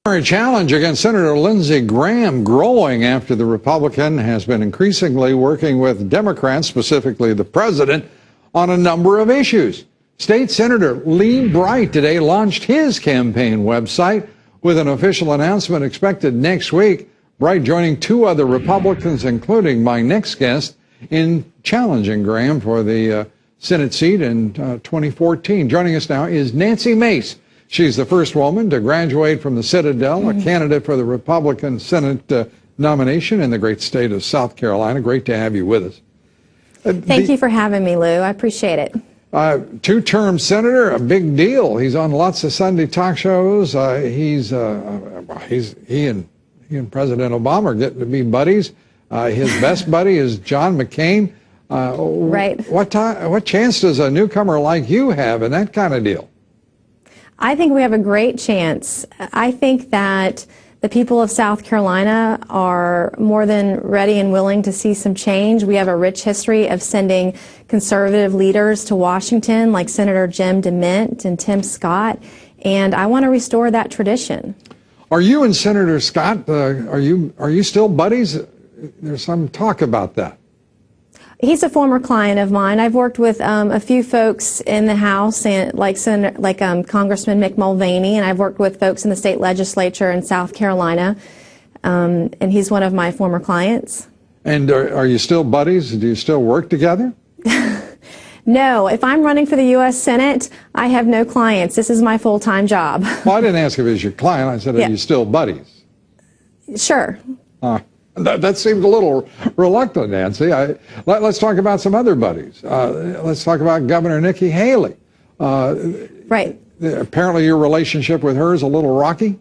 Challenge against Senator Lindsey Graham growing after the Republican has been increasingly working with Democrats, specifically the president, on a number of issues. State Senator Lee Bright today launched his campaign website with an official announcement expected next week. Bright joining two other Republicans, including my next guest, in challenging Graham for the Senate seat in 2014. Joining us now is Nancy Mace. She's the first woman to graduate from the Citadel, a candidate for the Republican Senate nomination in the great state of South Carolina. Great to have you with us. Thank you for having me, Lou. I appreciate it. Two-term senator, a big deal. He's on lots of Sunday talk shows. He and President Obama are getting to be buddies. His best buddy is John McCain. Right. What chance does a newcomer like you have in that kind of deal? I think we have a great chance. I think that the people of South Carolina are more than ready and willing to see some change. We have a rich history of sending conservative leaders to Washington, like Senator Jim DeMint and Tim Scott, and I want to restore that tradition. Are you and Senator Scott, are you still buddies? There's some talk about that. He's a former client of mine. I've worked with a few folks in the House, and like Congressman Mick Mulvaney, and I've worked with folks in the state legislature in South Carolina, and he's one of my former clients. And are you still buddies? Do you still work together? No. If I'm running for the U.S. Senate, I have no clients. This is my full-time job. Well, I didn't ask if it was your client. I said, are you still buddies? Sure. That seemed a little reluctant, Nancy. Let's talk about some other buddies. Let's talk about Governor Nikki Haley. Right. Apparently your relationship with her is a little rocky?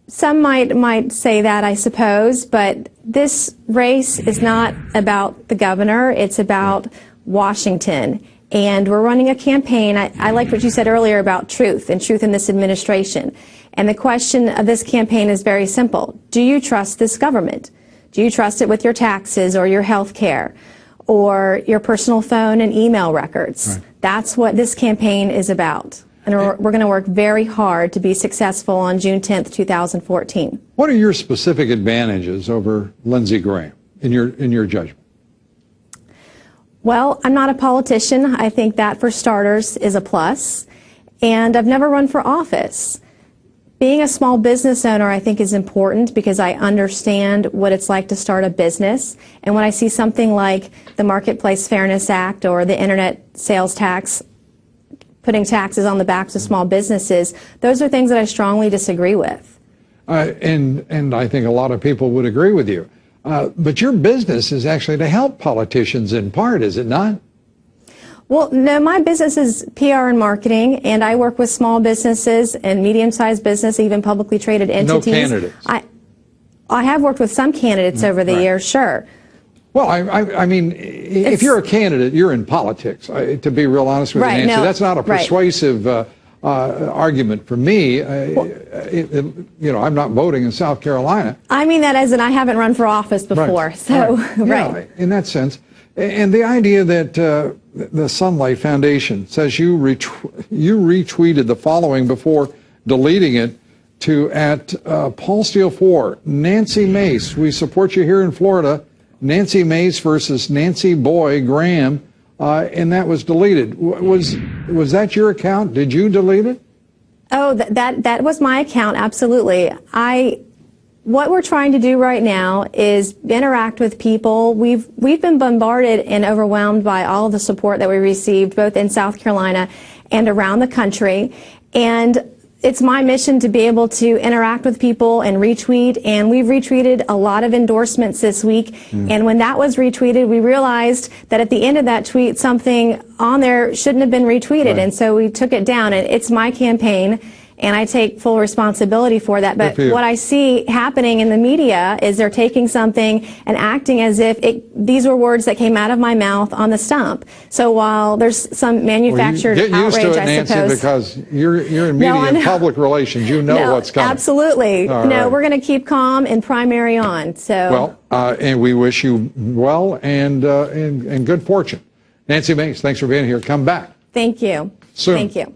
Some might say that, I suppose, but this race is not about the governor. It's about Washington. And we're running a campaign. I like what you said earlier about truth and truth in this administration. And the question of this campaign is very simple. Do you trust this government? Do you trust it with your taxes or your health care or your personal phone and email records? Right. That's what this campaign is about. And we're going to work very hard to be successful on June 10th, 2014. What are your specific advantages over Lindsey Graham in your judgment? Well, I'm not a politician. I think that, for starters, is a plus. And I've never run for office. Being a small business owner, I think, is important because I understand what it's like to start a business. And when I see something like the Marketplace Fairness Act or the Internet Sales Tax, putting taxes on the backs of small businesses, those are things that I strongly disagree with. And I think a lot of people would agree with you. But your business is actually to help politicians in part, is it not? Well, no, my business is PR and marketing, and I work with small businesses and medium-sized business, even publicly traded entities. No candidates? I have worked with some candidates over the years, sure. Well, I mean, if you're a candidate, you're in politics, to be real honest with you, Nancy. No, that's not a persuasive argument for me. You know, I'm not voting in South Carolina. I mean that as in I haven't run for office before. Right. So, Yeah, in that sense. And the idea that the Sunlight Foundation says you retweeted the following before deleting it to Paul Steele 4, Nancy Mace, we support you here in Florida. Nancy Mace versus Nancy Boy Graham, and that was deleted. Was that your account? Did you delete it? Oh, that was my account, absolutely. What we're trying to do right now is interact with people. We've been bombarded and overwhelmed by all of the support that we received, both in South Carolina and around the country. And it's my mission to be able to interact with people and retweet, and we've retweeted a lot of endorsements this week. And when that was retweeted, we realized that at the end of that tweet, something on there shouldn't have been retweeted, and so we took it down. And it's my campaign, and I take full responsibility for that. But what I see happening in the media is they're taking something and acting as if these were words that came out of my mouth on the stump. So while there's some manufactured outrage, get used to it, Nancy, I suppose, because you're in media and public relations. You know what's coming. Absolutely. We're going to keep calm and primary on. So and we wish you well and good fortune. Nancy Mace, thanks for being here. Come back. Thank you. Soon. Thank you.